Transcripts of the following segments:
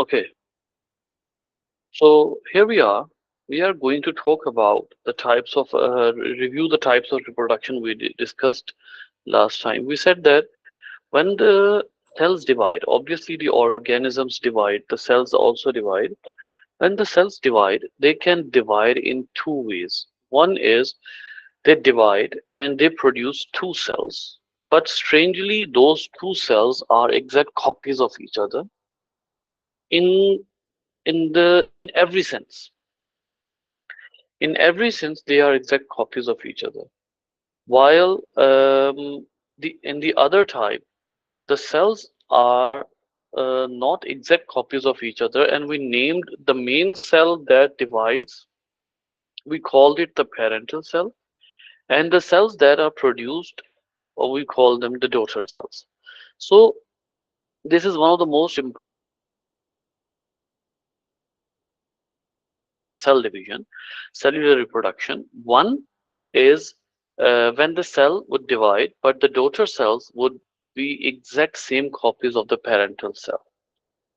Okay, so here we are. We are going to talk about the types of review the types of reproduction we discussed last time. We said that when the cells divide, obviously the organisms divide, the cells also divide. When the cells divide, they can divide in two ways. One is they divide and they produce two cells. But strangely, those two cells are exact copies of each other in in every sense. In every sense, they are exact copies of each other. While the in the other type, the cells are not exact copies of each other, and we named the main cell that divides, we called it the parental cell, and the cells that are produced, or we call them the daughter cells. So this is one of the most important cell division, cellular reproduction. One is when the cell would divide, but the daughter cells would be exact same copies of the parental cell.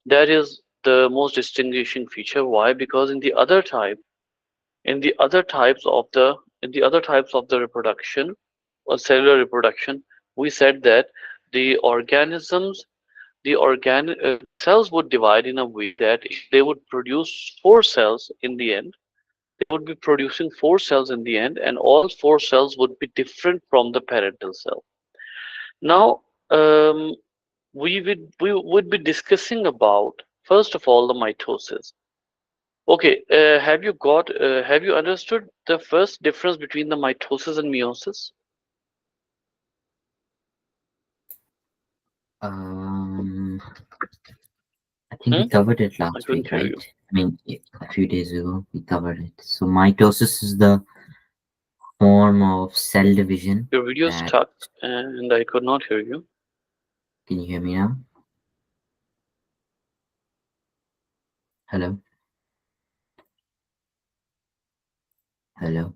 That is the most distinguishing feature. Why? Because in the other types of the reproduction or cellular reproduction, we said that the organisms, cells would divide in a way that if they would produce four cells in the end, they would be producing four cells in the end, and all four cells would be different from the parental cell. Now, we would be discussing about, first of all, the mitosis. Okay, have you understood the first difference between the mitosis and meiosis? Um, I think we Hmm? covered it I last couldn't week, hear right? you. I mean, a few days ago we covered it. So mitosis is the form of cell division Your video is that. stuck, and I could not hear you. Can you hear me now? Hello, hello.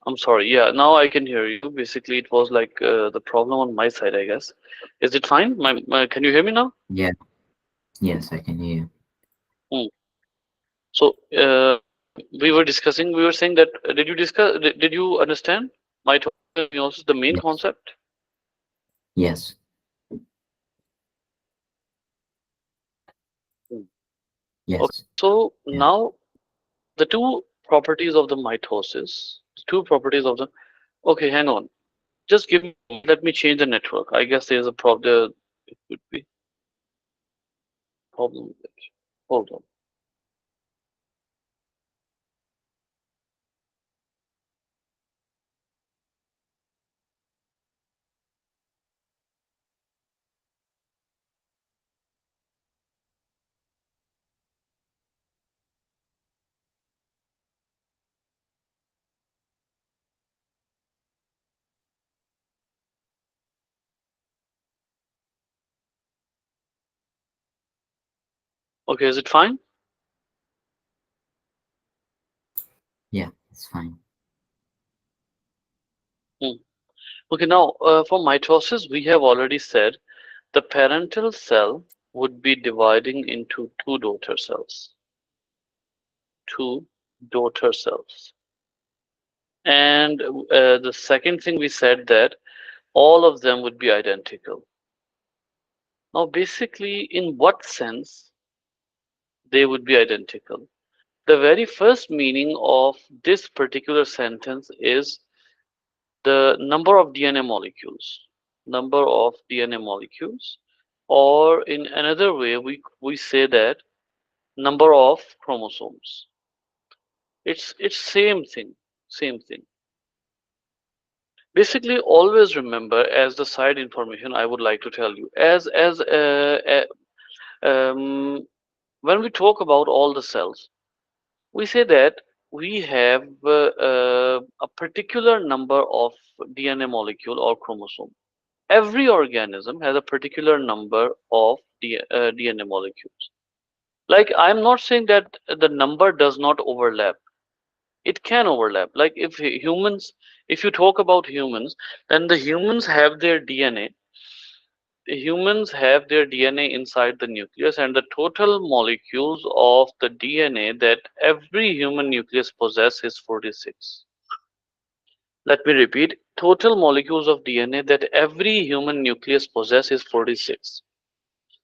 I'm sorry. Yeah, now I can hear you. Basically, it was like the problem on my side, I guess. Is it fine? Can you hear me now? Yeah, yes, I can hear you. Hmm. So, we were discussing. We were saying that. Did you discuss? Did you understand mitosis and meiosis, the main Yes, concept? yes, Hmm. Okay. yes. So Yeah. now the two properties of the mitosis, two properties of the. Okay, hang on. Just give me. Let me change the network. I guess there's a problem. It could be problem. Hold on. Okay, is it fine? Yeah, it's fine. Hmm. Okay, now for mitosis, we have already said the parental cell would be dividing into two daughter cells. And the second thing we said that all of them would be identical. Now, basically, in what sense they would be identical? The very first meaning of this particular sentence is the number of DNA molecules. Number of DNA molecules, or in another way, we say that number of chromosomes. It's same thing. Basically, always remember, as the side information, I would like to tell you, um, when we talk about all the cells, we say that we have a particular number of DNA molecule or chromosome. Every organism has a particular number of DNA molecules. Like, I'm not saying that the number does not overlap. It can overlap. Like, if you talk about humans, then the humans have their DNA. humans have their DNA inside the nucleus, and the total molecules of the DNA that every human nucleus possesses is 46. Let me repeat, total molecules of DNA that every human nucleus possesses is 46.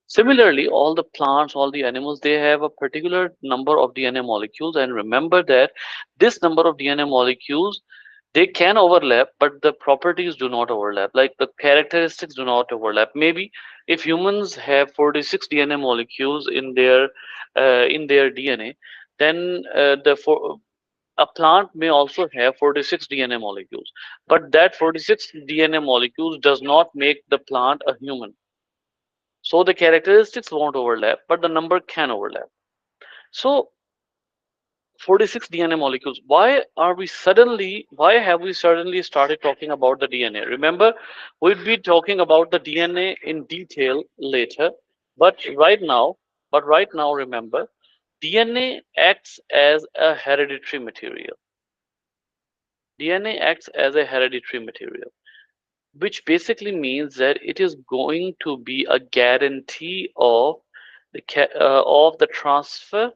Similarly, all the plants, all the animals, they have a particular number of DNA molecules. And remember that this number of DNA molecules, they can overlap, but the properties do not overlap. Like the characteristics do not overlap. Maybe if humans have 46 DNA molecules in their DNA, then a plant may also have 46 DNA molecules. But that 46 DNA molecules does not make the plant a human. So the characteristics won't overlap, but the number can overlap. So 46 DNA molecules. Why have we suddenly started talking about the DNA? Remember, we'll be talking about the DNA in detail later, but right now remember, DNA acts as a hereditary material. DNA acts as a hereditary material, which basically means that it is going to be a guarantee of the transfer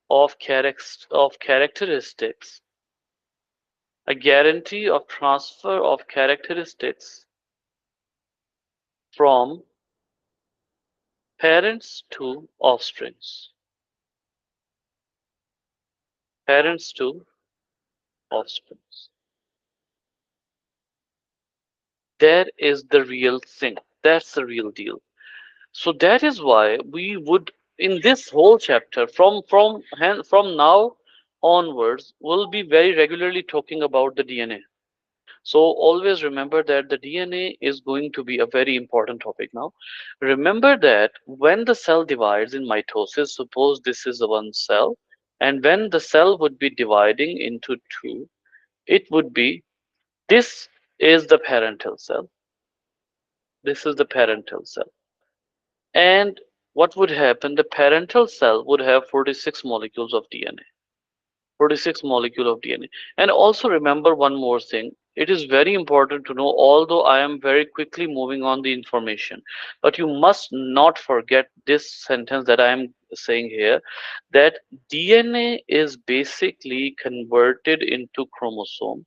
of characteristics, a guarantee of transfer of characteristics from parents to offsprings, parents to offsprings. That is the real thing. That's the real deal. So that is why we would, in this whole chapter, from now onwards, we'll be very regularly talking about the DNA. So always remember that the DNA is going to be a very important topic now. Remember that when the cell divides in mitosis, suppose this is one cell, and when the cell would be dividing into two, it would be, this is the parental cell, this is the parental cell. And what would happen? The parental cell would have 46 molecules of DNA. 46 molecule of DNA. And also remember one more thing. It is very important to know, although I am very quickly moving on the information, but you must not forget this sentence that I am saying here, that DNA is basically converted into chromosome.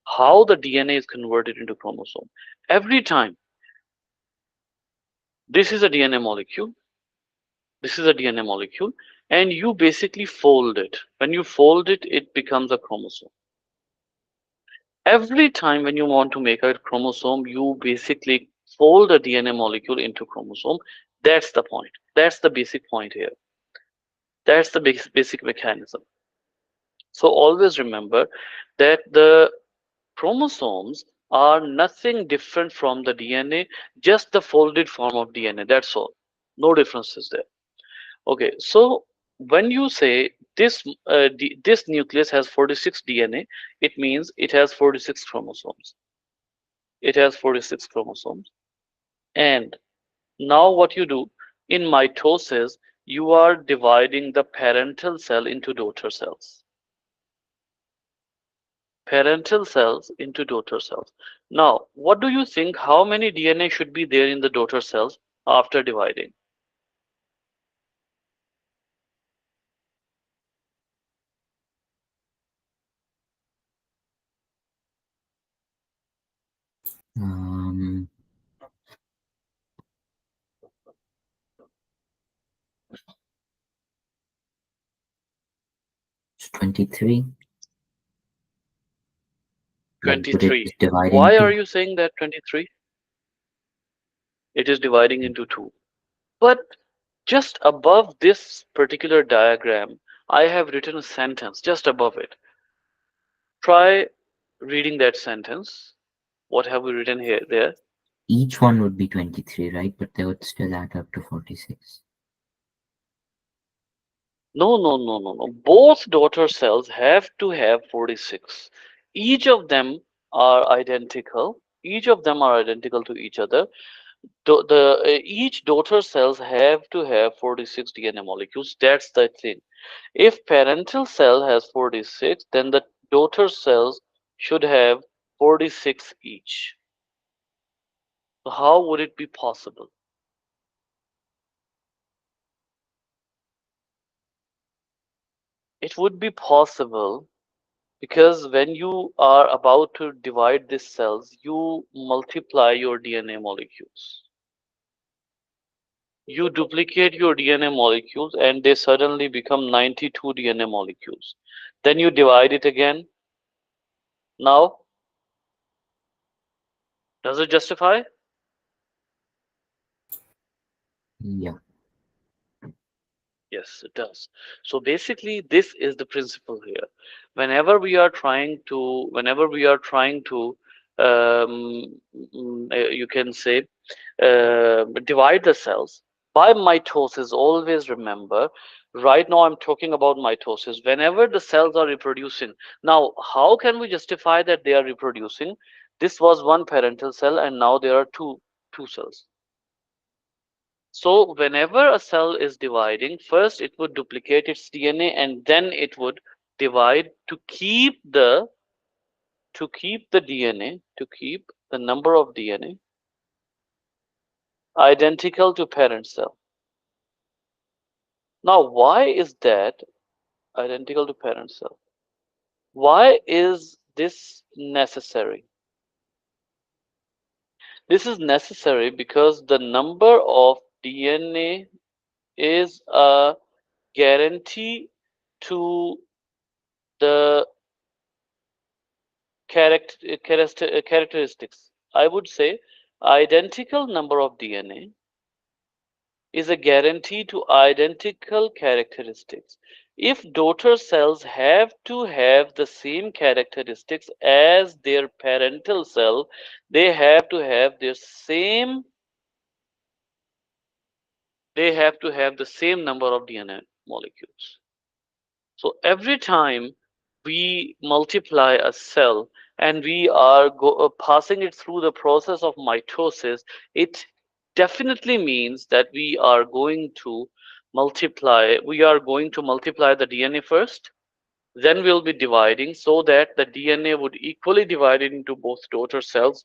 How the DNA is converted into chromosome? Every time, this is a DNA molecule, this is a DNA molecule, and you basically fold it. When you fold it, it becomes a chromosome. Every time when you want to make a chromosome, you basically fold a DNA molecule into chromosome. That's the point. That's the basic point here. That's the basic mechanism. So always remember that the chromosomes are nothing different from the DNA, just the folded form of DNA. That's all. No differences there. Okay, so when you say this nucleus has 46 DNA, it means it has 46 chromosomes. It has 46 chromosomes. And now what you do in mitosis, you are dividing the parental cell into daughter cells. Parental cells into daughter cells. Now, what do you think? How many DNA should be there in the daughter cells after dividing? Um, 23. Like, would it 23. just divide Why are into? you saying that 23? It is dividing into two. But just above this particular diagram, I have written a sentence just above it. Try reading that sentence. What have we written here there? Each one would be 23, right? But they would still add up to 46. No, no, no, no, no. Both daughter cells have to have 46. Each of them are identical. Each of them are identical to each other. Each daughter cells have to have 46 DNA molecules. That's the thing. If parental cell has 46, then the daughter cells should have 46 each. So how would it be possible? It would be possible because when you are about to divide these cells, you multiply your DNA molecules. You duplicate your DNA molecules and they suddenly become 92 DNA molecules. Then you divide it again. Now, does it justify? Yeah. Yes, it does. So basically, this is the principle here. Whenever we are trying to, you can say, divide the cells by mitosis. Always remember, right now I'm talking about mitosis. Whenever the cells are reproducing, now how can we justify that they are reproducing? This was one parental cell, and now there are two cells. So whenever a cell is dividing, first it would duplicate its DNA and then it would divide to keep the DNA, to keep the number of DNA identical to parent cell. Now, why is that identical to parent cell? Why is this necessary? This is necessary because the number of DNA is a guarantee to the characteristics. I would say identical number of DNA is a guarantee to identical characteristics. If daughter cells have to have the same characteristics as their parental cell, they have to have the same number of DNA molecules. So every time we multiply a cell and we are passing it through the process of mitosis, it definitely means that we are going to multiply the DNA first, then we'll be dividing so that the DNA would equally divide it into both daughter cells,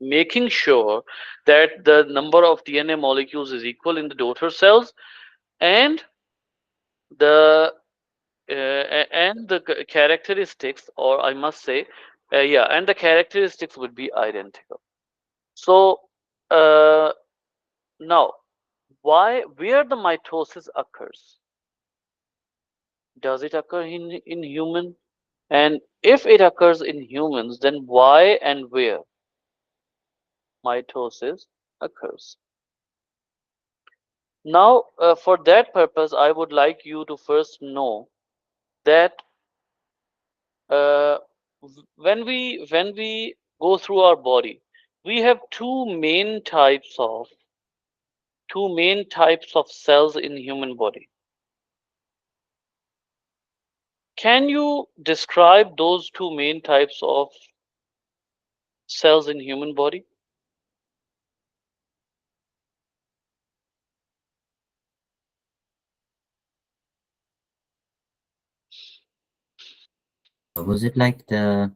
making sure that the number of DNA molecules is equal in the daughter cells and the and the characteristics, or I must say, yeah, and the characteristics would be identical. So uh, now, where the mitosis occurs? Does it occur in human? And if it occurs in humans, then why and where mitosis occurs? Now, for that purpose, I would like you to first know that uh, when we go through our body, we have two main types of cells in human body. Can you describe those two main types of cells in human body? Was it like the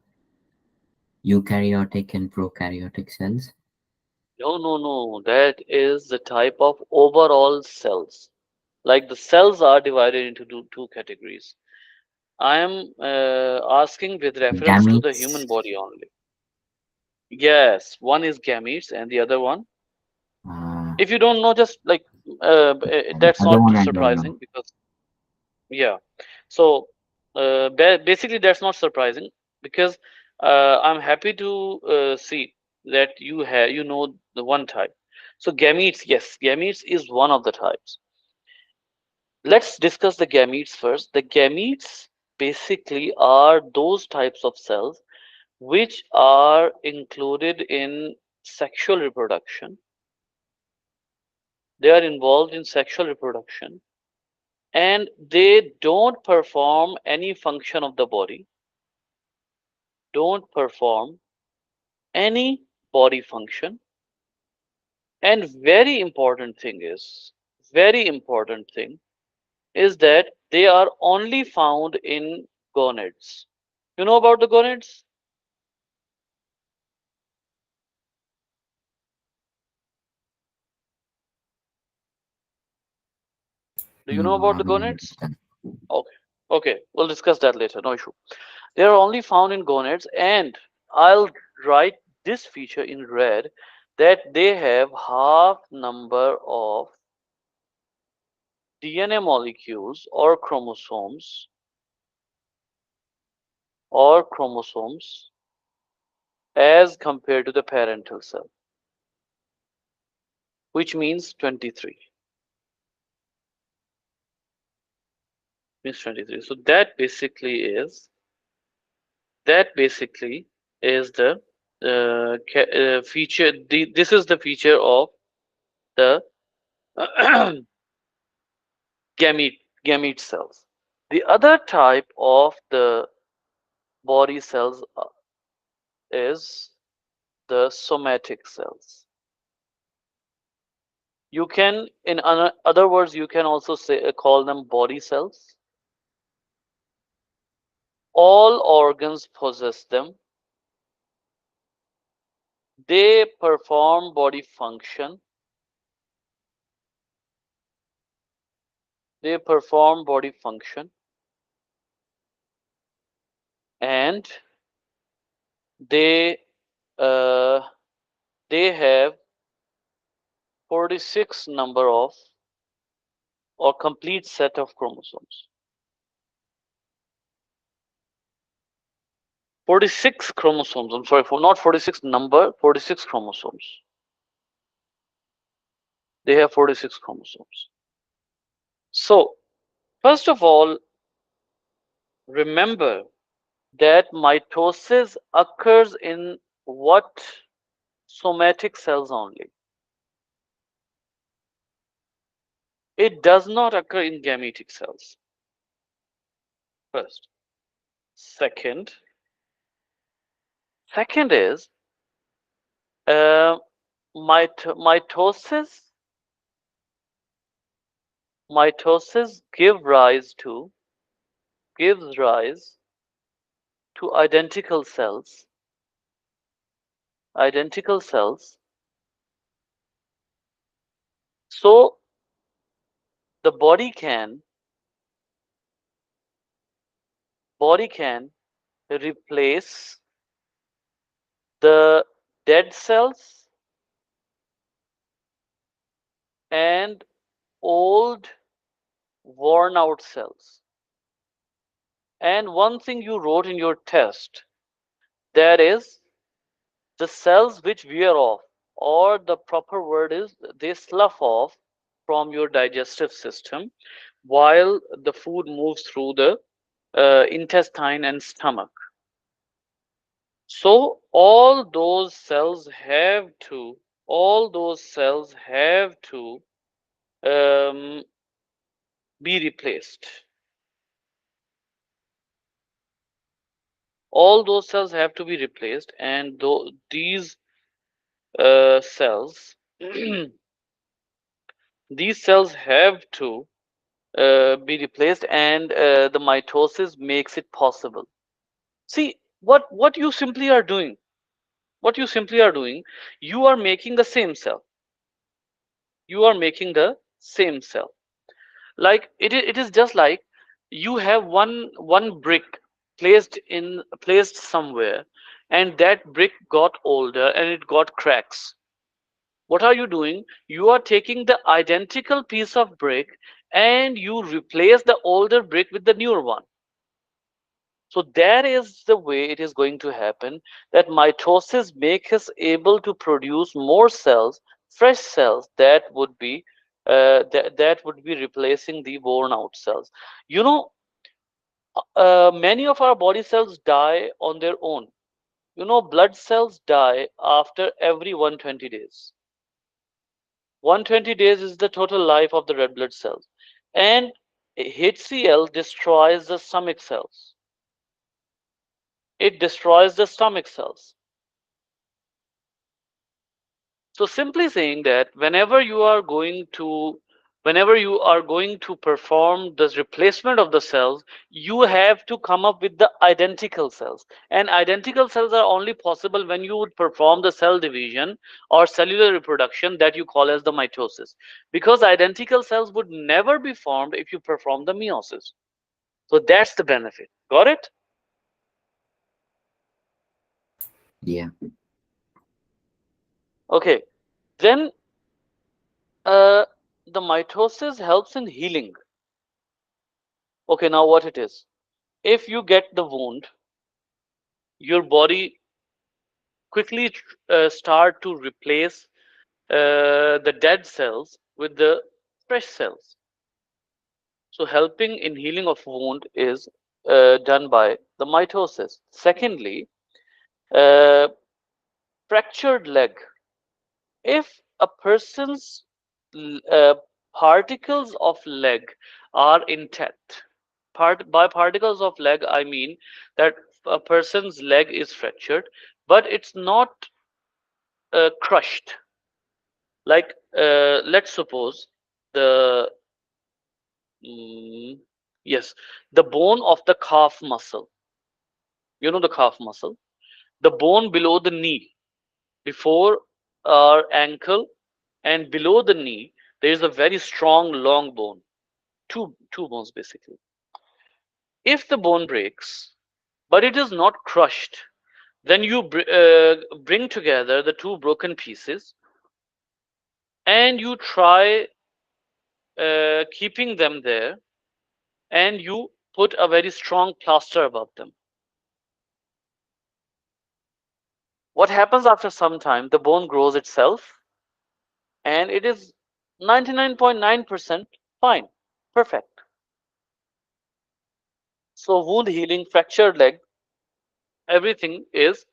eukaryotic and prokaryotic cells? No, no, no. That is the type of overall cells. Like the cells are divided into two categories. I am asking with reference to the Gametes? human body only. Yes, one is gametes and the other one. Uh, If you don't know, just like the that's other not one too I don't know. surprising because yeah. So basically, that's not surprising because I'm happy to see that you know the one type. So gametes, yes, gametes is one of the types. Let's discuss the gametes first. The gametes basically are those types of cells which are included in sexual reproduction. They are involved in sexual reproduction and they don't perform any function of the body, don't perform any body function. And very important thing is that they are only found in gonads. You know about the gonads? Do you know No, about the I'm not aware gonads? of that. Okay. Okay, we'll discuss that later. No issue. They are only found in gonads, and I'll write this feature in red, that they have half number of DNA molecules or chromosomes as compared to the parental cell, which means 23. Means 23. So that basically is the feature. This is the feature of the gamete cells. The other type of the body cells is the somatic cells. You can, in other words, you can also say call them body cells. All organs possess them. They perform body function. They perform body function, and they uh, they have 46 number of or complete set of chromosomes. 46 chromosomes. I'm sorry, for not 46 number, 46 chromosomes. They have 46 chromosomes. So, first of all, remember that mitosis occurs in what somatic cells only. It does not occur in gametic cells. First. Second, second is uh, mitosis. Mitosis gives rise to identical cells. So the body can replace the dead cells and old worn out cells. And one thing you wrote in your test, that is the cells which wear off, or the proper word is they slough off from your digestive system while the food moves through the intestine and stomach. So all those cells have to um, be replaced. All those cells have to be replaced, and these cells, these cells have to be replaced, and the mitosis makes it possible. See, what you simply are doing, you are making the same cell. You are making the same cell. Like it is just like you have one brick placed somewhere, and that brick got older and it got cracks. What are you doing? You are taking the identical piece of brick and you replace the older brick with the newer one. So that is the way it is going to happen, that mitosis makes us able to produce more cells, fresh cells, that would be replacing the worn out cells. You know, many of our body cells die on their own. You know, blood cells die after every 120 days. 120 days is the total life of the red blood cells. And HCl destroys the stomach cells. It destroys the stomach cells. So simply saying that whenever you are going to whenever you are going to perform the replacement of the cells, you have to come up with the identical cells. And identical cells are only possible when you would perform the cell division or cellular reproduction that you call as the mitosis. Because identical cells would never be formed if you perform the meiosis. So that's the benefit. Got it? Yeah. Okay. Then uh, the mitosis helps in healing. Okay, now what it is? If you get the wound, your body quickly start to replace the dead cells with the fresh cells. So helping in healing of wound is done by the mitosis. Secondly, uh, fractured leg. If a person's particles of leg are intact, by particles of leg I mean that a person's leg is fractured, but it's not crushed. Like let's suppose the mm, yes, the bone of the calf muscle. You know the calf muscle, the bone below the knee, before our ankle and below the knee. There is a very strong long bone, two bones basically. If the bone breaks, but it is not crushed, then you bring together the two broken pieces and you try keeping them there, and you put a very strong plaster above them. What happens after some time? The bone grows itself and it is 99.9% fine, perfect. So, wound healing, fractured leg, everything is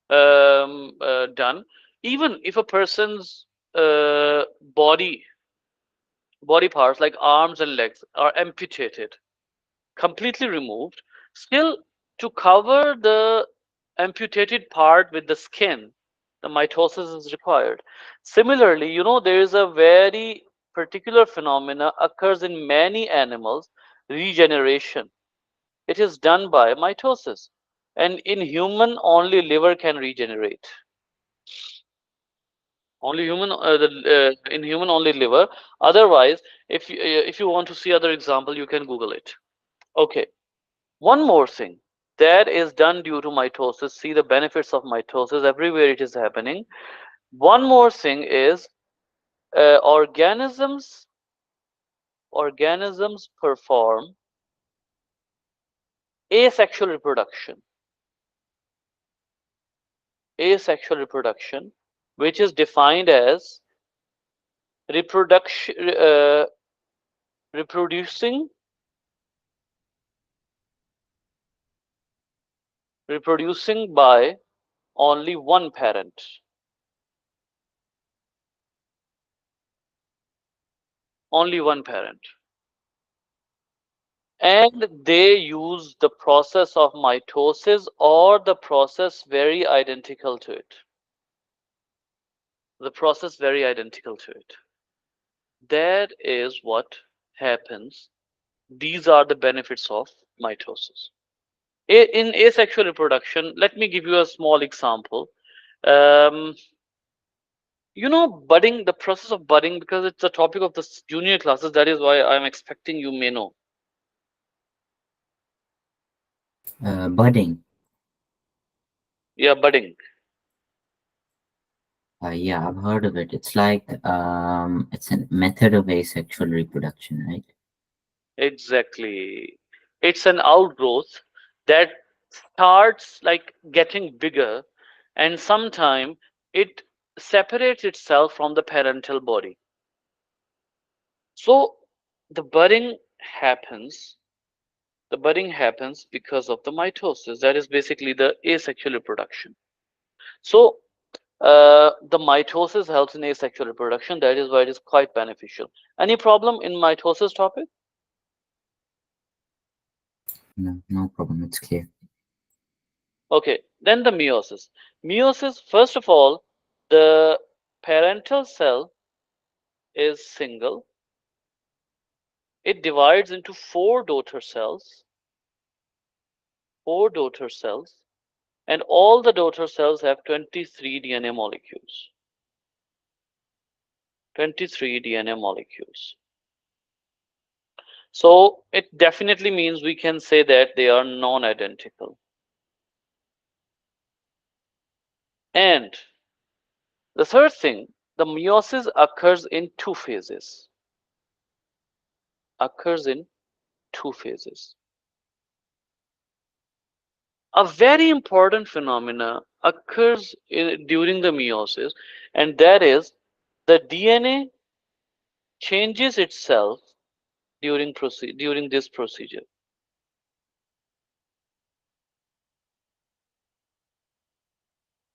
done. Even if a person's uh, body body parts like arms and legs are amputated, completely removed, still to cover the amputated part with the skin, the mitosis is required. Similarly, there is a very particular phenomena occurs in many animals, regeneration. It is done by mitosis. And in human, only liver can regenerate. Only human, in human only liver. Otherwise, if you want to see other example, you can Google it. Okay. One more thing that is done due to mitosis, see the benefits of mitosis everywhere it is happening. One more thing is organisms perform asexual reproduction. Asexual reproduction, which is defined as reproduction, reproducing, reproducing by only one parent. Only one parent. And they use the process of mitosis or the process very identical to it. The process very identical to it. That is what happens. These are the benefits of mitosis. In asexual reproduction, let me give you a small example. Um, budding, the process of budding, because it's a topic of the junior classes, that is why I'm expecting you may know. Budding. Yeah, budding. Yeah, I've heard of it. It's like it's a method of asexual reproduction, right? Exactly. It's an outgrowth that starts like getting bigger, and sometime it separates itself from the parental body. So the budding happens. The budding happens because of the mitosis. That is basically the asexual reproduction. So the mitosis helps in asexual reproduction. That is why it is quite beneficial. Any problem in mitosis topic? No, no problem. It's clear. Okay, then the meiosis. Meiosis, first of all, the parental cell is single it divides into four daughter cells, and all the daughter cells have 23 DNA molecules. 23 DNA molecules. So it definitely means we can say that they are non-identical. And the third thing, the meiosis occurs in two phases. Occurs in two phases. A very important phenomena occurs during the meiosis, and that is the DNA changes itself during this procedure.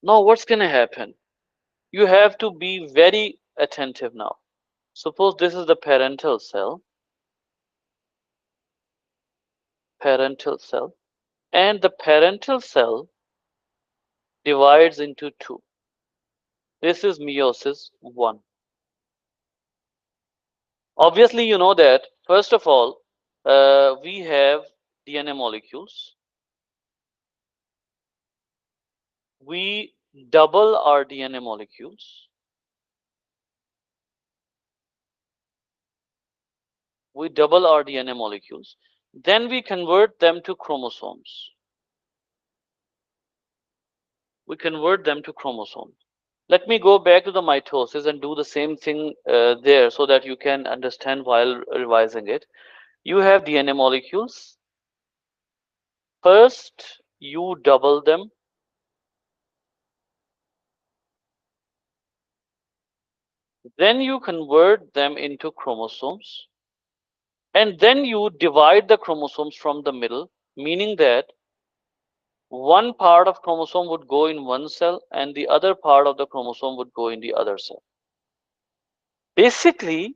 Now, what's going to happen? You have to be very attentive now. Suppose this is the parental cell, and the parental cell divides into two. This is meiosis 1. Obviously, you know that, first of all, we have DNA molecules. We double our DNA molecules. We double our DNA molecules. Then we convert them to chromosomes. We convert them to chromosomes. Let me go back to the mitosis and do the same thing there so that you can understand while revising it. You have DNA molecules. First, you double them. Then you convert them into chromosomes. And then you divide the chromosomes from the middle, meaning that one part of chromosome would go in one cell and the other part of the chromosome would go in the other cell. Basically,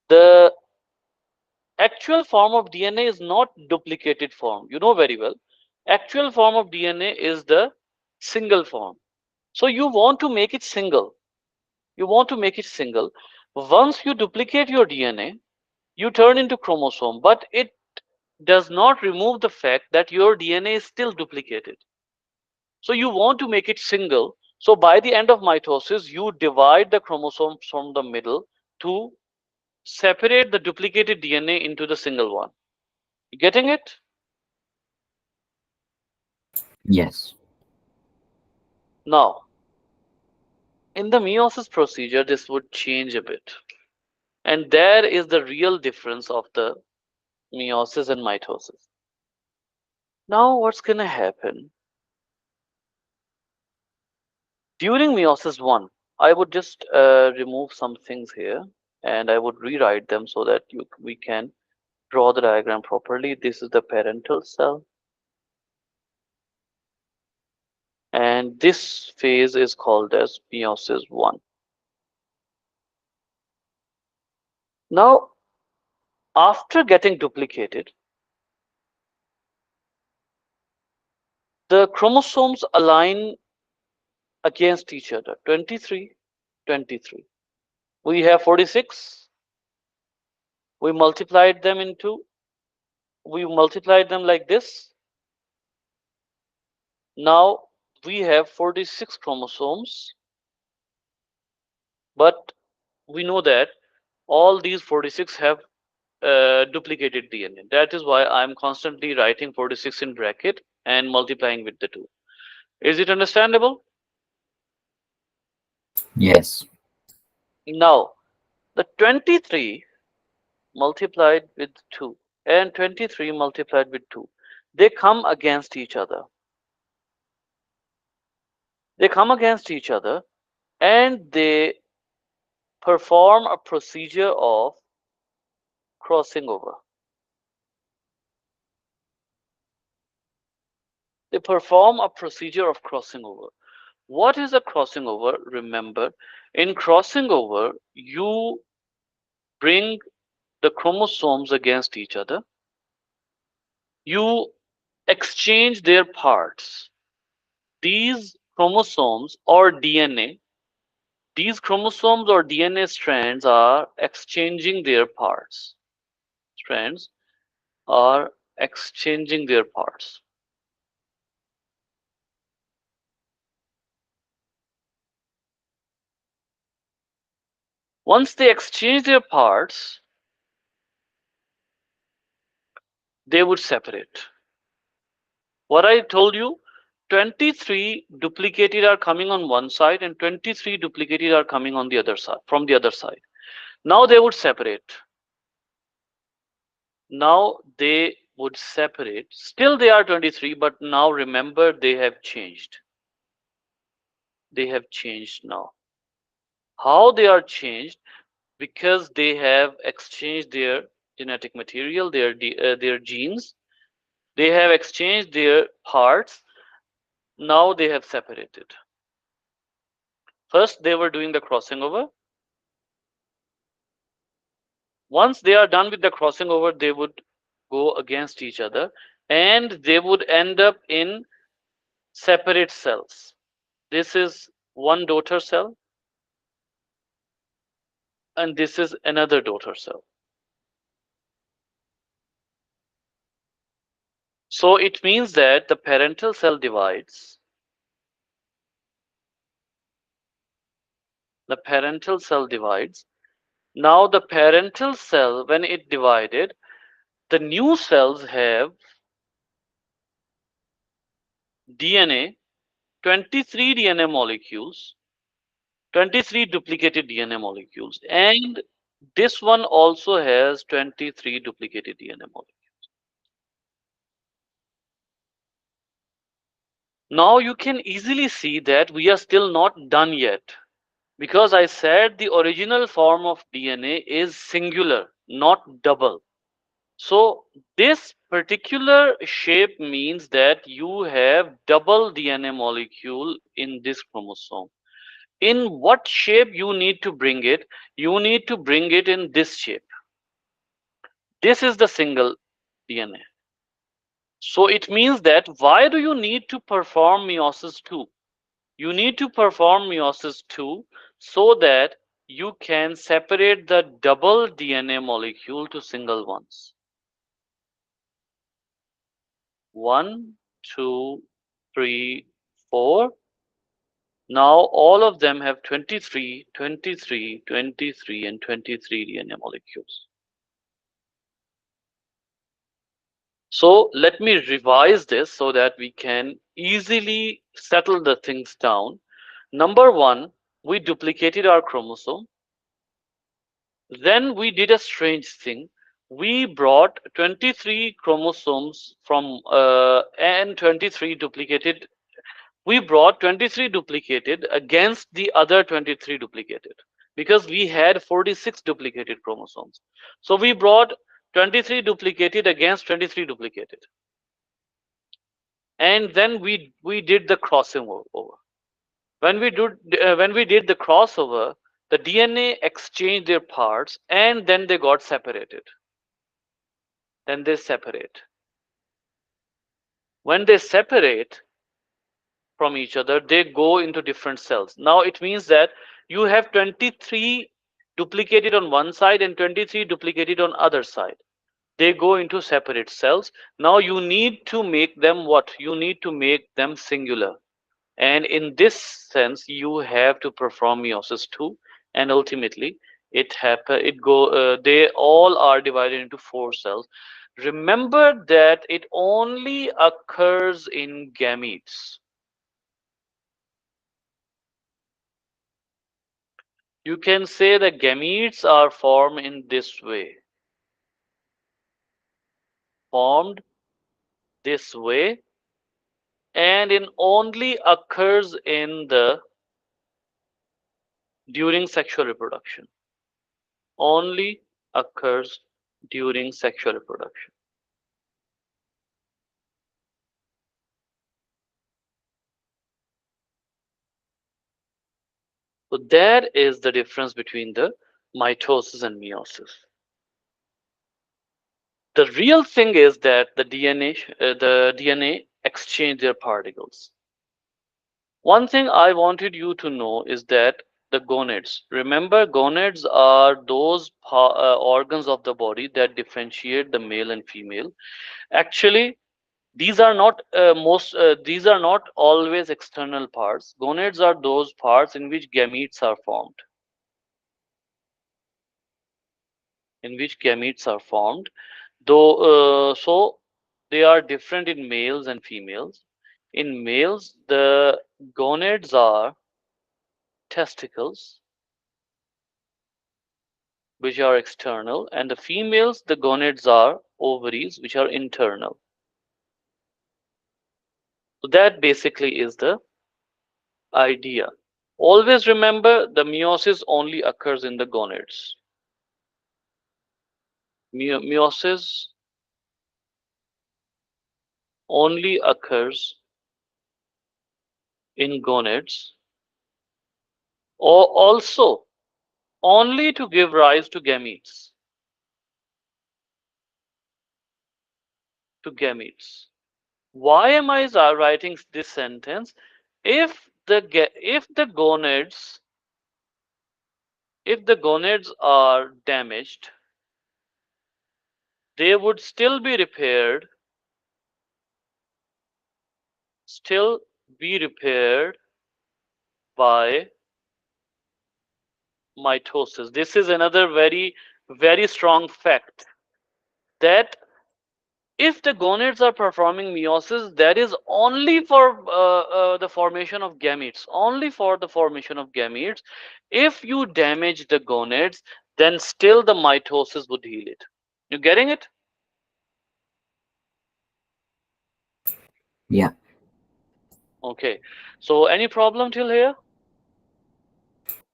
the actual form of DNA is not duplicated form. You know very well. Actual form of DNA is the single form. So you want to make it single. You want to make it single. Once you duplicate your DNA, you turn into chromosome, but it does not remove the fact that your DNA is still duplicated. So you want to make it single. So by the end of mitosis, you divide the chromosomes from the middle to separate the duplicated DNA into the single one. You getting it? Yes. Now, in the meiosis procedure, this would change a bit. And there is the real difference of the meiosis and mitosis. Now, what's going to happen? During meiosis 1, I would just remove some things here and I would rewrite them so that we can draw the diagram properly. This is the parental cell, and this phase is called as meiosis 1. Now, after getting duplicated, the chromosomes align against each other. 23, 23. We have 46. We multiplied them into, we multiplied them like this. Now we have 46 chromosomes, but we know that all these 46 have duplicated DNA. That is why I'm constantly writing 46 in bracket and multiplying with the 2. Is it understandable? Yes. Now, the 23 multiplied with 2 and 23 multiplied with 2, they come against each other. They come against each other and they perform a procedure of crossing over. They perform a procedure of crossing over. What is a crossing over? Remember, in crossing over, you bring the chromosomes against each other. You exchange their parts. These chromosomes or DNA these chromosomes or DNA strands are exchanging their parts. Strands are exchanging their parts. Once they exchange their parts, they would separate. What I told you, 23 duplicated are coming on one side and 23 duplicated are coming on the other side, from the other side. Now they would separate. Now they would separate. Still they are 23, but now remember they have changed. They have changed now. How they are changed? Because they have exchanged their genetic material, their genes. They have exchanged their parts. Now they have separated. First, they were doing the crossing over. Once they are done with the crossing over, they would go against each other and they would end up in separate cells. This is one daughter cell and this is another daughter cell. So it means that the parental cell divides. The parental cell divides. Now the parental cell, when it divided, the new cells have DNA, 23 DNA molecules, 23 duplicated DNA molecules, and this one also has 23 duplicated DNA molecules. Now you can easily see that we are still not done yet because I said the original form of DNA is singular, not double. So this particular shape means that you have double DNA molecule in this chromosome. In what shape you need to bring it? You need to bring it in this shape. This is the single DNA. So it means that why do you need to perform meiosis 2? You need to perform meiosis 2 so that you can separate the double DNA molecule to single ones. 1, 2, 3, 4. Now all of them have 23, 23, 23, and 23 DNA molecules. So let me revise this so that we can easily settle the things down. Number one, we duplicated our chromosome. Then we did a strange thing. We brought 23 chromosomes from and 23 duplicated. We brought 23 duplicated against the other 23 duplicated because we had 46 duplicated chromosomes. So we brought 23 duplicated against 23 duplicated. And then we did the crossing over. When we did the crossover, the DNA exchanged their parts and then they got separated. Then they separate. When they separate from each other, they go into different cells. Now it means that you have 23 duplicated on one side and 23 duplicated on other side. They go into separate cells. Now you need to make them what? You need to make them singular. And in this sense, you have to perform meiosis 2, and ultimately they all are divided into 4 cells. Remember that it only occurs in gametes. You can say the gametes are formed in this way, formed this way, and it only occurs in the during sexual reproduction. Only occurs during sexual reproduction. So that is the difference between the mitosis and meiosis. The real thing is that the DNA exchange their particles. One thing I wanted you to know is that the gonads. Remember, gonads are those organs of the body that differentiate the male and female. Actually, these are not always external parts. Gonads are those parts in which gametes are formed. In which gametes are formed, though so they are different in males and females. In males, the gonads are testicles, which are external, and the females, the gonads are ovaries, which are internal. So that basically is the idea. Always remember, the meiosis only occurs in the gonads. Meiosis only occurs in gonads, or also only to give rise to gametes. To gametes. Why am I writing this sentence? If the gonads, if the gonads are damaged, they would still be repaired, still be repaired by mitosis. This is another very strong fact, that if the gonads are performing meiosis, that is only for the formation of gametes, only for the formation of gametes. If you damage the gonads, then still the mitosis would heal it. You getting it? Yeah. Okay. So any problem till here?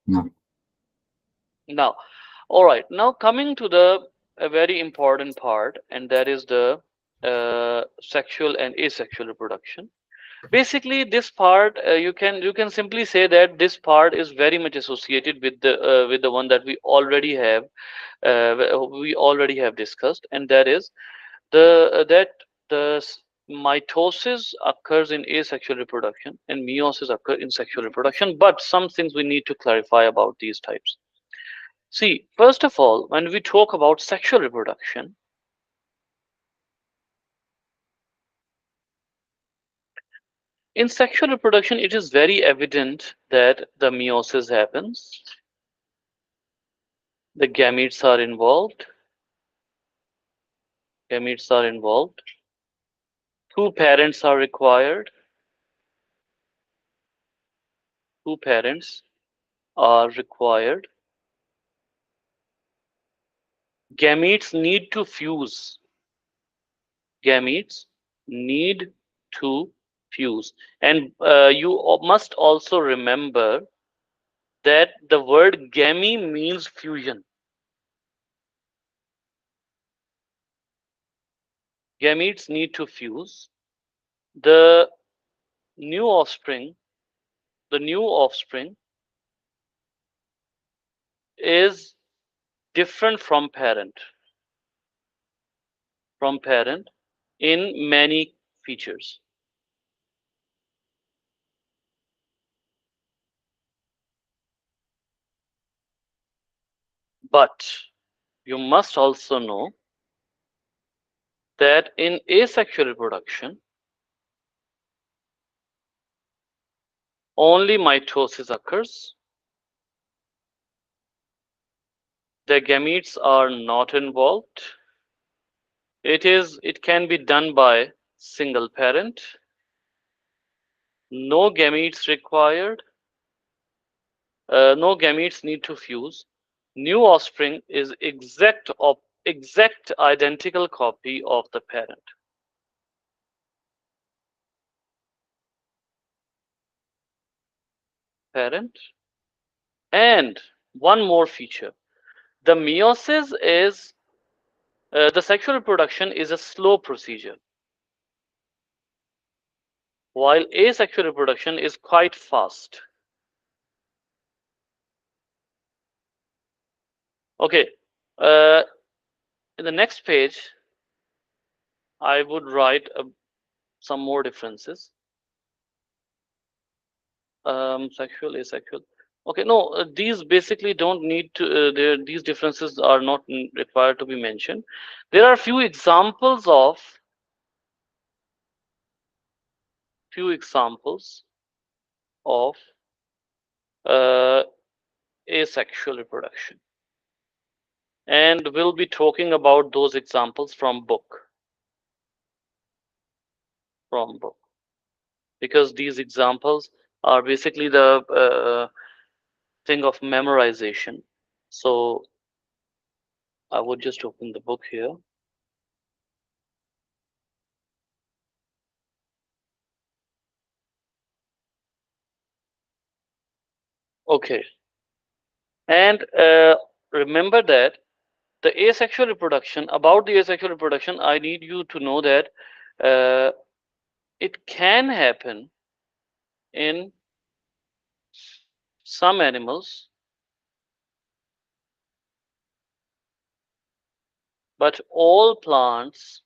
No. Now, all right. Now coming to the a very important part, and that is the sexual and asexual reproduction. Basically, this part, you can simply say that this part is very much associated with the one that we already have discussed, and that is the mitosis occurs in asexual reproduction and meiosis occur in sexual reproduction. But some things we need to clarify about these types. See, first of all, when we talk about sexual reproduction, in sexual reproduction, it is very evident that the meiosis happens, the gametes are involved, two parents are required, two parents are required, gametes need to fuse, gametes need to fuse. And you must also remember that the word gamete means fusion. Gametes need to fuse. The new offspring, the new offspring is different from parent in many features. But you must also know that in asexual reproduction, only mitosis occurs. The gametes are not involved. It can be done by single parent. No gametes required. No gametes need to fuse. New offspring is exact identical copy of the parent. And one more feature. The meiosis is the sexual reproduction is a slow procedure, while asexual reproduction is quite fast. Okay, uh, in the next page, I would write some more differences. Sexual, asexual. Okay, no, these basically don't need to, these differences are not required to be mentioned. There are few examples of uh, asexual reproduction. And we'll be talking about those examples from book, because these examples are basically the thing of memorization. So I would just open the book here. Okay, and remember that the asexual reproduction, about the asexual reproduction, I need you to know that uh, it can happen in some animals, but all plants,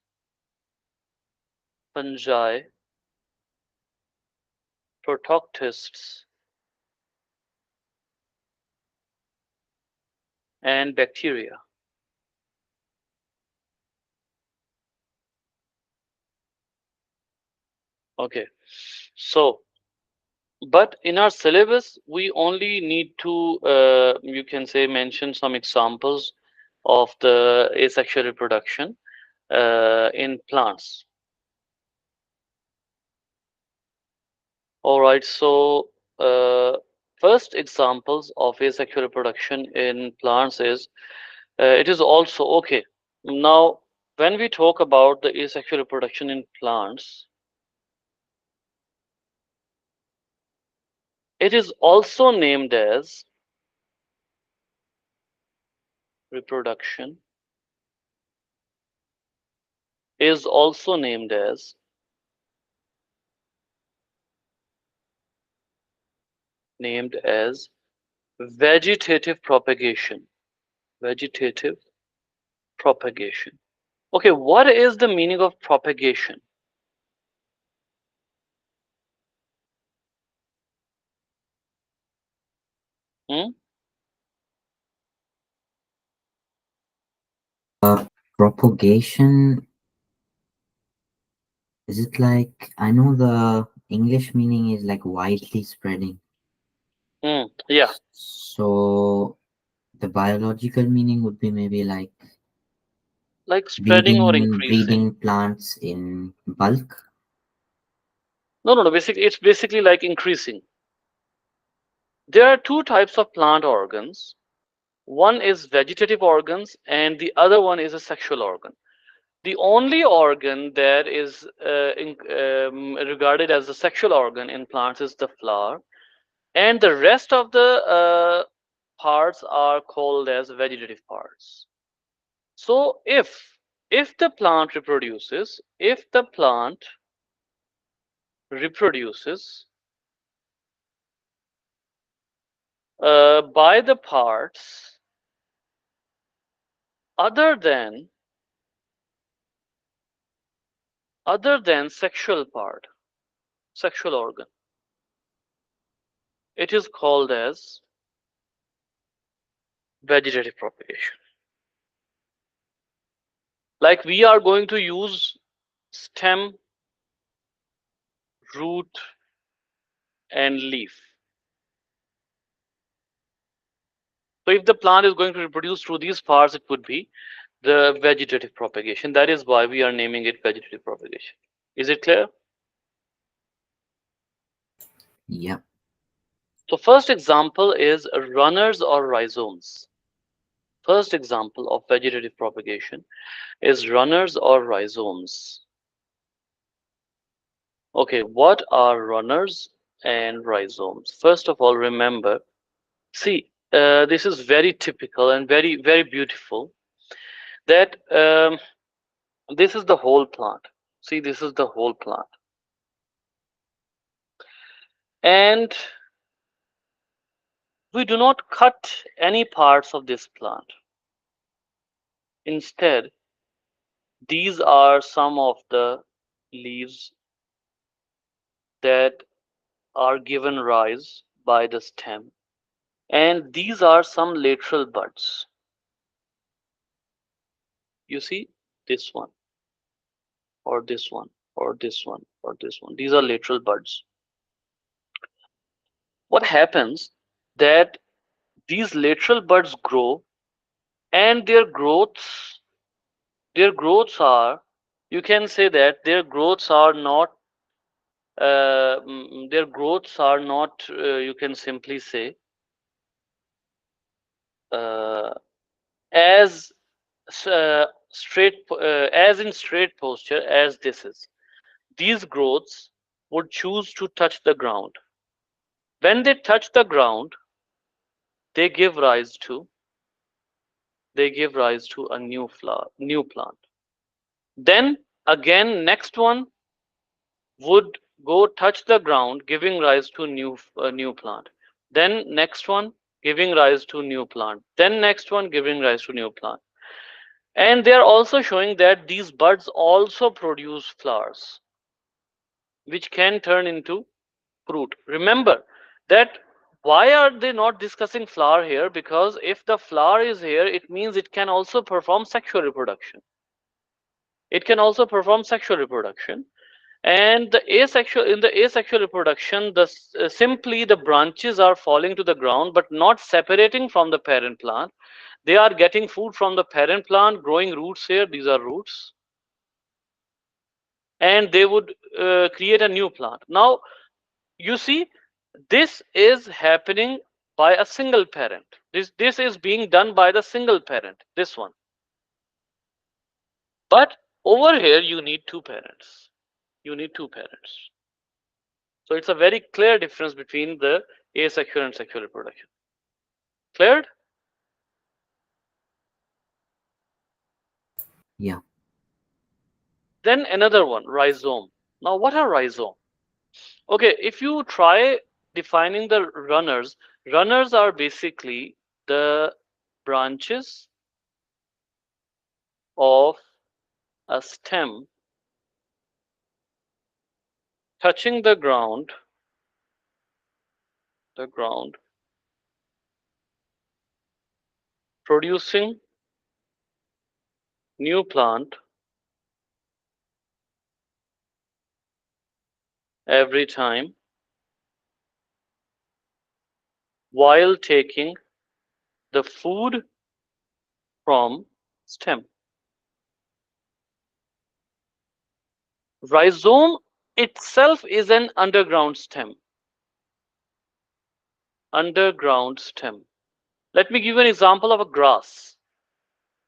fungi, prototists, and bacteria. Okay, so but in our syllabus we only need to you can say mention some examples of the asexual reproduction in plants. All right, so first examples of asexual reproduction in plants is it is also okay. Now, when we talk about the asexual reproduction in plants, it is also named as reproduction, is also named as vegetative propagation. Vegetative propagation. Okay, what is the meaning of propagation? Hmm? Propagation, is it like, I know the English meaning is like widely spreading. Yeah, So the biological meaning would be maybe like like spreading or increasing. breeding plants in bulk. No, no, no. Basically, it's basically like increasing. There are two types of plant organs. One is vegetative organs, and the other one is a sexual organ. The only organ that is regarded as a sexual organ in plants is the flower, and the rest of the parts are called as vegetative parts. So if the plant reproduces by the parts other than sexual organ, it is called as vegetative propagation. Like we are going to use stem, root, and leaf. So if the plant is going to reproduce through these parts, it would be the vegetative propagation. That is why we are naming it vegetative propagation. Is it clear? Yep. So first example is runners or rhizomes. First example of vegetative propagation is runners or rhizomes. Okay, what are runners and rhizomes? First of all, remember, see, this is very typical and very, very beautiful that this is the whole plant. See, this is the whole plant. And we do not cut any parts of this plant. Instead, these are some of the leaves that are given rise by the stem. and these are some lateral buds. You see this one, or this one, or this one, or this one. These are lateral buds. What happens that these lateral buds grow, and their growths are, you can say that their growths are not, you can simply say, uh, as as in straight posture as this is. These growths would choose to touch the ground. When they touch the ground, they give rise to a new flower, new plant. Then again, next one would go touch the ground, giving rise to new plant. Then next one giving rise to new plant. Then next one giving rise to new plant. And they are also showing that these buds also produce flowers, which can turn into fruit. Remember that, why are they not discussing flower here? Because if the flower is here, it means it can also perform sexual reproduction. It can also perform sexual reproduction. And the asexual in the asexual reproduction, simply the branches are falling to the ground, but not separating from the parent plant. They are getting food from the parent plant, growing roots here. These are roots, and they would create a new plant. Now, you see, this is happening by a single parent. This is being done by the single parent, this one. But over here, you need two parents. You need two parents. So it's a very clear difference between the asexual and sexual reproduction. Cleared? Yeah. Then another one, rhizome. Now, what are rhizome? Okay, if you try defining the runners, runners are basically the branches of a stem touching the ground, producing new plant every time while taking the food from stem. Rhizome itself is an underground stem. Underground stem. Let me give you an example of a grass.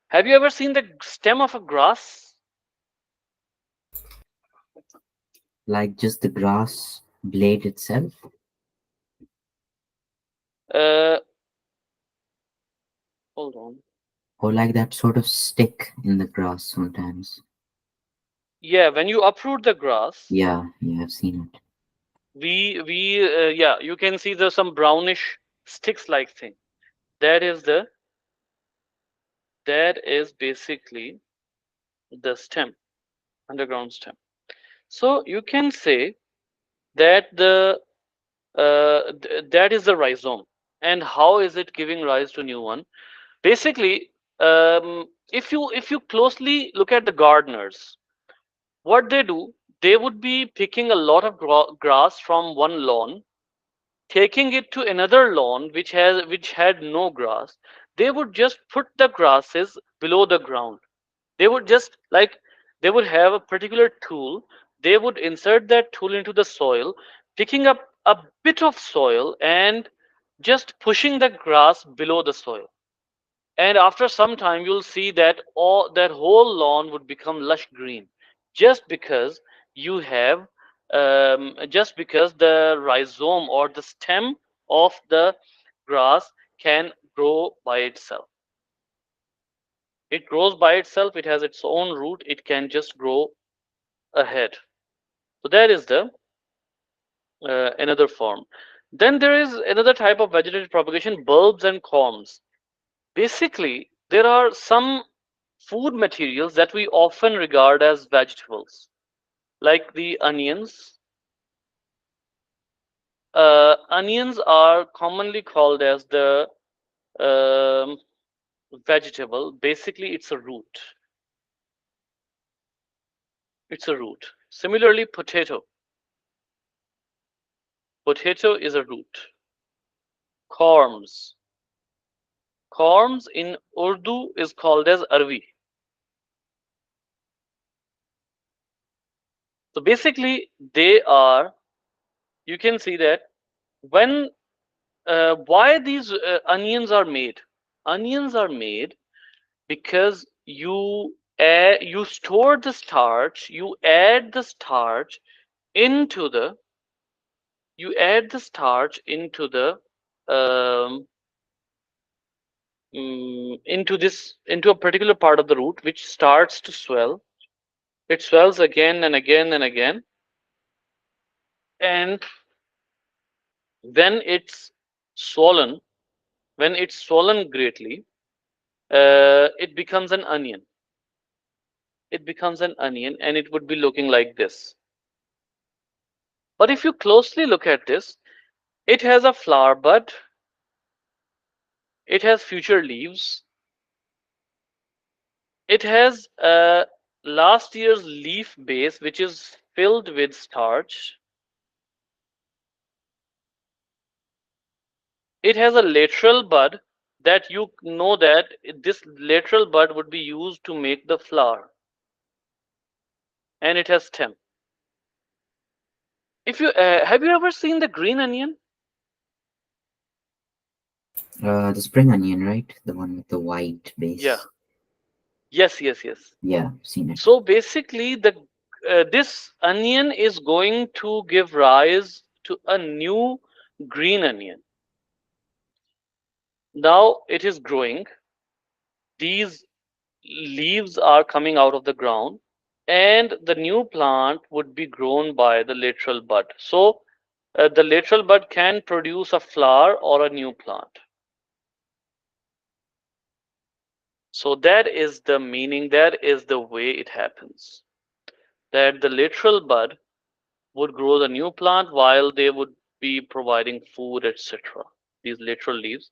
Have you ever seen the stem of a grass? Like just the grass blade itself, Uh, Hold on. or like that sort of stick in the grass sometimes. Yeah, when you uproot the grass, Yeah, yeah, I've seen it. yeah, you can see there's some brownish sticks-like thing. That is the that is basically the stem, underground stem. So you can say that that is the rhizome. And how is it giving rise to new one? Basically, if you closely look at the gardeners, what they do, they would be picking a lot of grass from one lawn, taking it to another lawn which had no grass. They would just put the grasses below the ground. They would just like they would have a particular tool. They would insert that tool into the soil, picking up a bit of soil and just pushing the grass below the soil. And after some time, you'll see that that whole lawn would become lush green, just because you have just because the rhizome or the stem of the grass can grow by itself. It grows by itself, it has its own root, it can just grow ahead. So that is the another form. Then there is another type of vegetative propagation, bulbs and corms. Basically, there are some food materials that we often regard as vegetables, like the onions, onions are commonly called as the um, vegetable. Basically, it's a root. It's a root. Similarly, potato. Potato is a root. Corms. Corms in Urdu is called as arvi. So basically, they are. You can see that when why these onions are made. Onions are made because you store the starch. Into the you add the starch into the um, into a particular part of the root which starts to swell. It swells again and again and again, and when it's swollen, when it's swollen greatly, it becomes an onion. It becomes an onion, and it would be looking like this. But if you closely look at this, it has a flower bud, it has future leaves, it has last year's leaf base which is filled with starch. It has a lateral bud that you know that this lateral bud would be used to make the flower, and it has stem. If you have you ever seen the green onion? The spring onion, right? The one with the white Yeah. base. Yes, yes, yes. Yeah, seen it. So basically, the this onion is going to give rise to a new green onion. Now it is growing. These leaves are coming out of the ground, and the new plant would be grown by the lateral bud. So the lateral bud can produce a flower or a new plant. So that is the meaning, that is the way it happens. That the lateral bud would grow the new plant while they would be providing food, etc. These lateral leaves.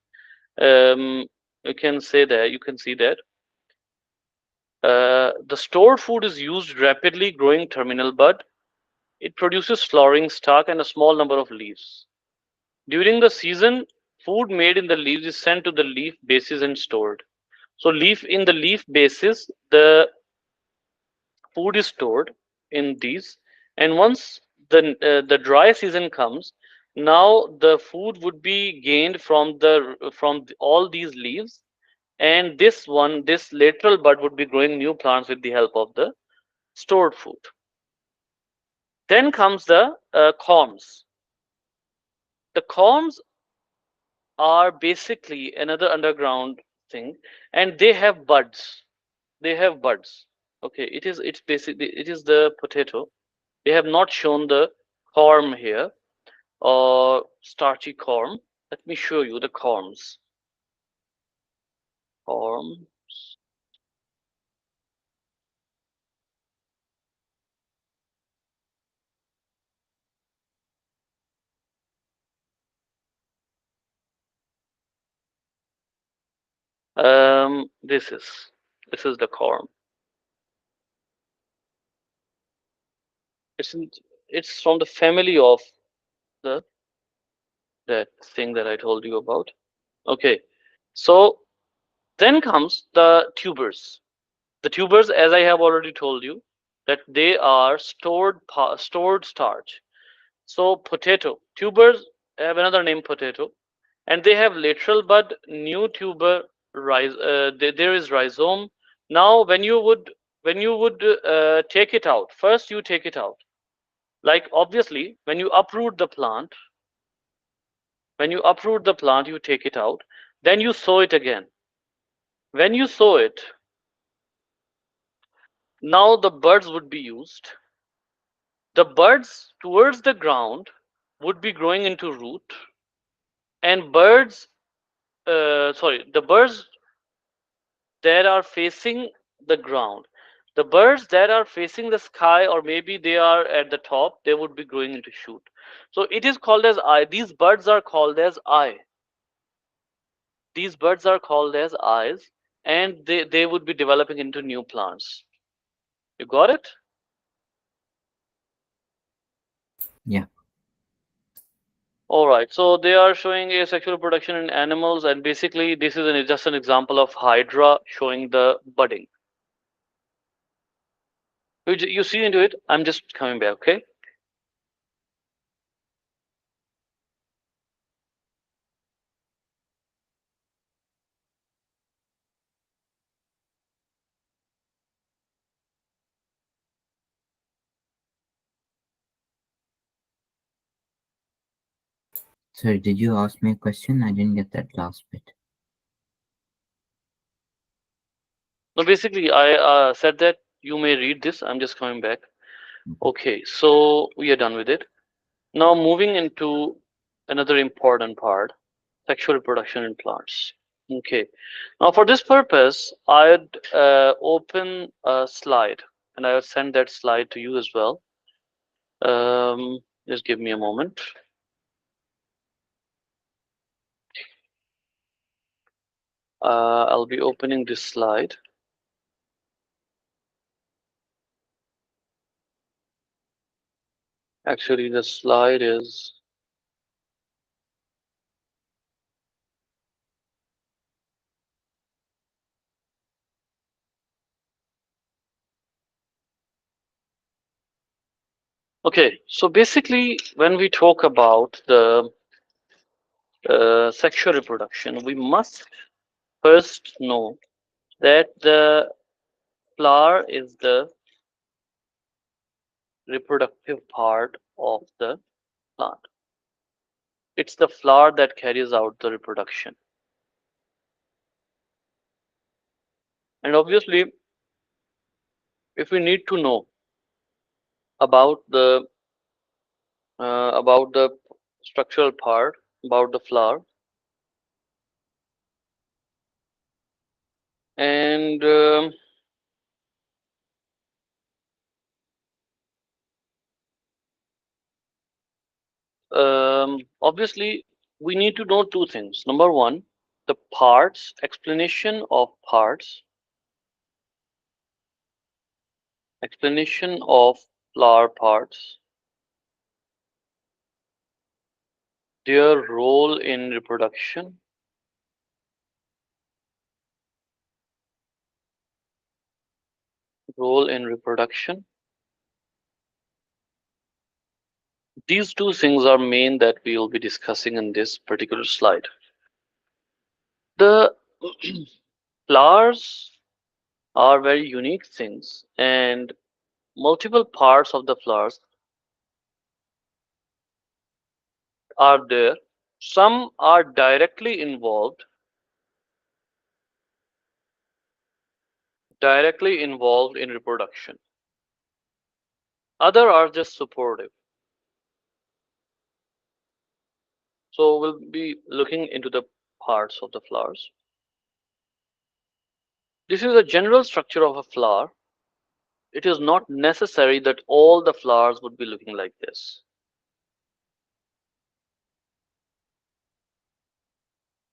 Um, you can say that, you can see that the stored food is used rapidly growing terminal bud. It produces flowering stalk and a small number of leaves. During the season, food made in the leaves is sent to the leaf bases and stored. So leaf in the leaf bases, the food is stored in these, and once the dry season comes, now the food would be gained all these leaves, and this lateral bud would be growing new plants with the help of the stored food. Then comes the corms. The corms are basically another underground thing, and they have buds. They have buds. Okay, it's basically it is the potato. They have not shown the corm here, or starchy corm. Let me show you the corms. Corm. This is the corm. It's in, it's from the family of the that thing that I told you about. Okay, so then comes the tubers. The tubers, as I have already told you, that they are stored starch. So potato tubers have another name, potato, and they have lateral bud, new tuber, there is rhizome. Now, when you would take it out, first you take it out. Like obviously, when you uproot the plant, you take it out. Then you sow it again. When you sow it, now the buds would be used. The buds towards the ground would be growing into root, and the birds that are facing the ground. The birds that are facing the sky, or maybe they are at the top, they would be growing into shoot. So it is called as eye. These birds are called as eye. These birds are called as eyes, and they would be developing into new plants. You got it? Yeah. All right. So they are showing asexual reproduction in animals, and basically this is just an example of Hydra showing the budding. You see into it. I'm just coming back. Okay. Sorry, did you ask me a question? I didn't get that last bit. No, basically I said that you may read this. I'm just coming back. Mhm. Okay. So we are done with it. Now moving into another important part, sexual reproduction in plants. Okay. Now for this purpose, I'd open a slide and I will send that slide to you as well. Just give me a moment. I'll be opening this slide. Actually, the slide is okay. So basically, when we talk about the sexual reproduction, we must first know that the flower is the reproductive part of the plant. It's the flower that carries out the reproduction. And obviously, if we need to know about the structural part, about the flower, and obviously we need to know two things. Number one, the parts, explanation of parts, explanation of flower parts, their role in reproduction, role in reproduction. These two things are main that we will be discussing in this particular slide. The flowers are very unique things, and multiple parts of the flowers are there. Some are directly involved in reproduction. Other are just supportive. So we'll be looking into the parts of the flowers. This is the general structure of a flower. It is not necessary that all the flowers would be looking like this.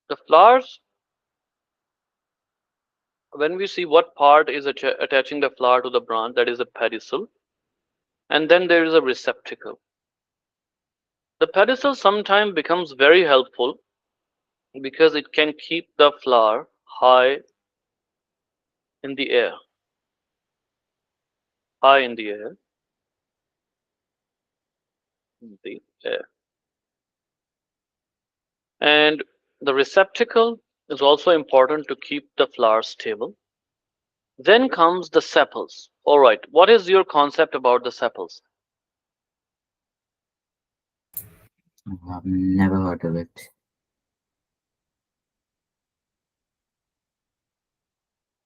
The flowers, when we see what part is attaching the flower to the branch, that is the pedicel, and then there is a receptacle. The pedicel sometimes becomes very helpful because it can keep the flower high in the air, high in the air, in the air. And the receptacle is also important to keep the flower stable. Then comes the sepals. All right, what is your concept about the sepals? I've never heard of it.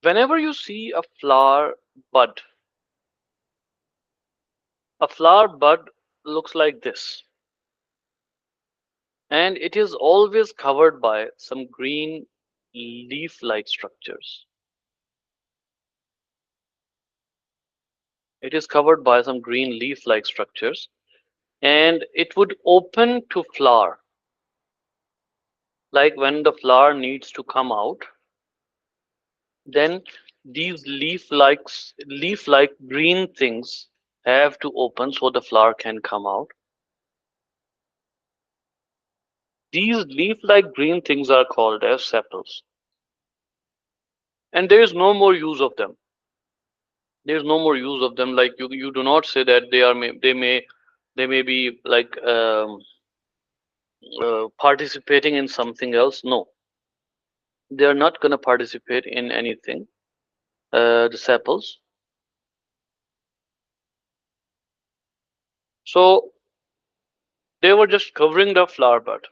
Whenever you see bud, a flower bud looks like this, and it is always covered by some green leaf-like structures. It is covered by some green leaf-like structures, and it would open to flower. Like when the flower needs to come out, then these leaf-like green things have to open so the flower can come out. These leaf-like green things are called as sepals, and there is no more use of them. There is no more use of them. Like you do not say that they may be like participating in something else. No, they are not going to participate in anything. The sepals. So they were just covering the flower bud,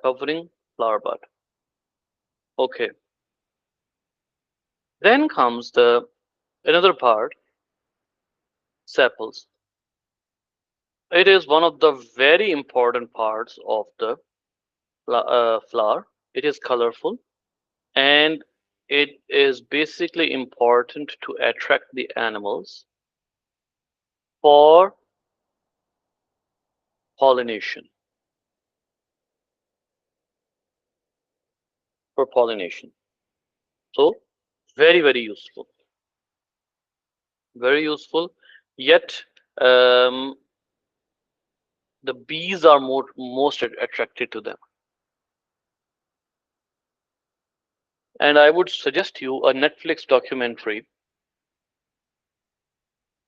covering flower bud. Okay. Then comes the another part, sepals. It is one of the very important parts of the flower. It is colorful, and it is basically important to attract the animals for pollination. For pollination. So very useful. Very useful. Yet um, the bees are most attracted to them. And I would suggest you a Netflix documentary.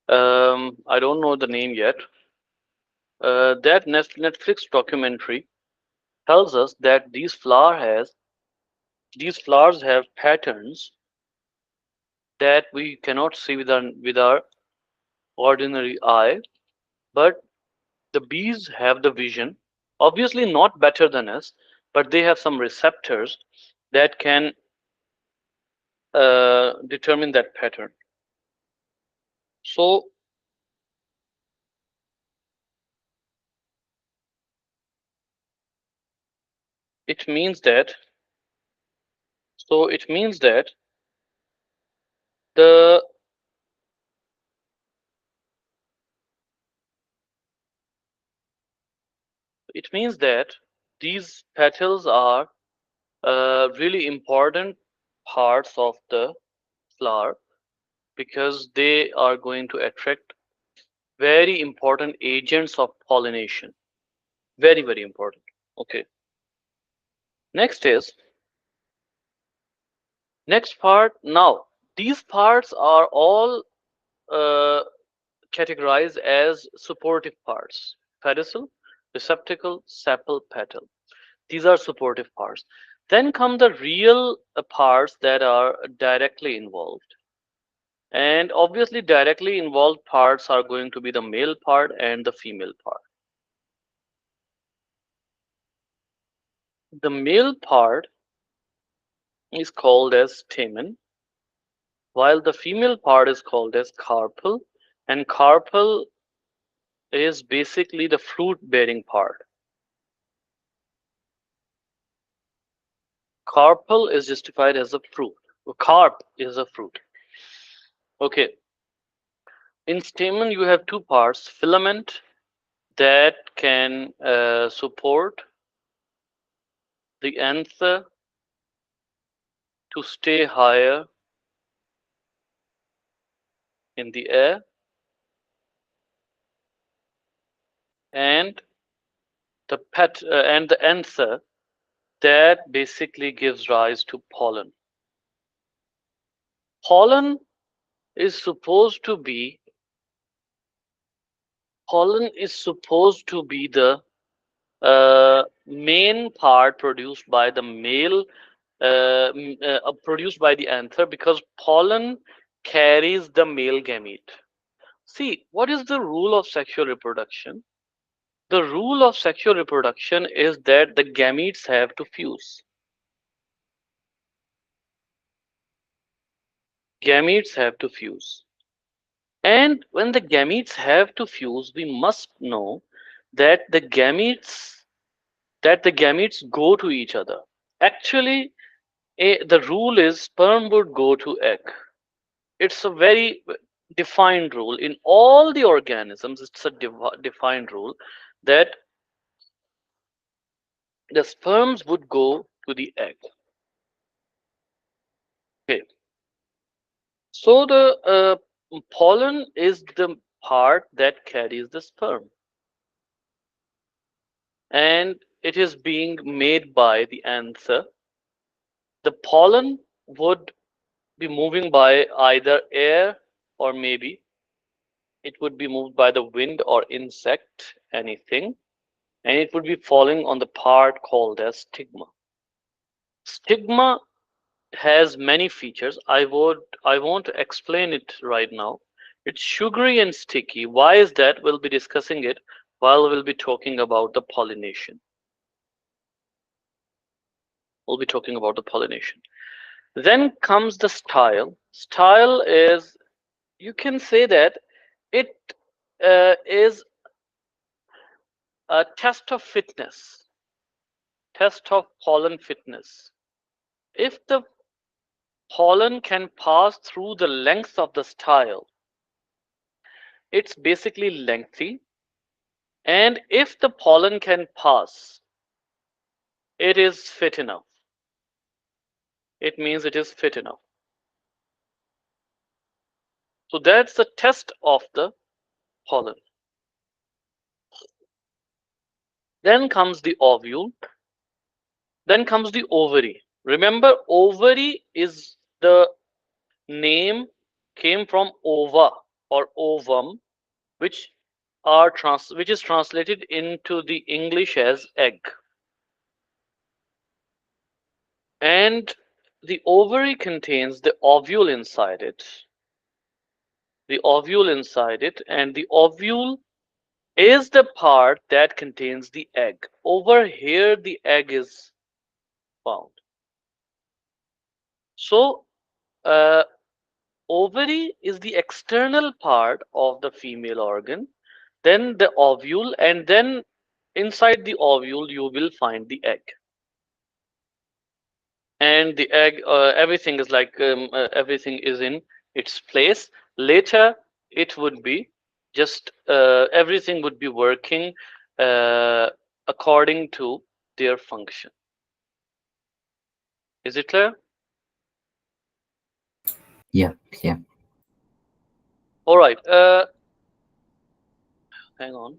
I don't know the name yet. That Netflix documentary tells us that these flowers have patterns that we cannot see with our ordinary eye, but the bees have the vision. Obviously, not better than us, but they have some receptors that can determine that pattern. So it means that it means that the it means that these petals are really important parts of the flower because they are going to attract very important agents of pollination. Very important. Okay. Next is next part. Now these parts are all uh, categorized as supportive parts: pedicel, receptacle, sepal, petal. These are supportive parts. Then come the real parts that are directly involved. And obviously, directly involved parts are going to be the male part and the female part. The male part is called as stamen, while the female part is called as carpel. And carpel is basically the fruit bearing part. Carpel is justified as a fruit. Carp is a fruit. Okay. In stamen, you have two parts: filament that can support the anther to stay higher in the air, and the anther that basically gives rise to pollen. Pollen is supposed to be pollen is supposed to be the main part produced by the male, produced by the anther, because pollen carries the male gamete. See, what is the rule of sexual reproduction? The rule of sexual reproduction is that the gametes have to fuse. Gametes have to fuse. And when the gametes have to fuse, we must know that the gametes go to each other. Actually, the rule is sperm would go to egg. It's a very defined rule in all the organisms. It's a defined rule that the sperms would go to the egg. Okay, so the pollen is the part that carries the sperm, and it is being made by the anther. The pollen would be moving by either air, or maybe it would be moved by the wind or insect, anything, and it would be falling on the part called as stigma. Stigma has many features. I won't explain it right now. It's sugary and sticky. Why is that? We'll be discussing it while we'll be talking about the pollination. We'll be talking about the pollination. Then comes the style. Style is, you can say that it is a test of fitness, test of pollen fitness. If the pollen can pass through the length of the style, it's basically lengthy. And if the pollen can pass, it is fit enough. It means it is fit enough. So that's the test of the pollen. Then comes the ovule. Then comes the ovary. Remember, ovary is the name came from ova or ovum, which which is translated into the English as egg. And the ovary contains the ovule inside it. The ovule inside it, and the ovule is the part that contains the egg. Over here, the egg is found. So, ovary is the external part of the female organ, then the ovule, and then inside the ovule, you will find the egg. And the egg, everything is like everything is in its place. Later, it would be just everything would be working uh, according to their function. Is it clear? Yeah, yeah. All right. Hang on.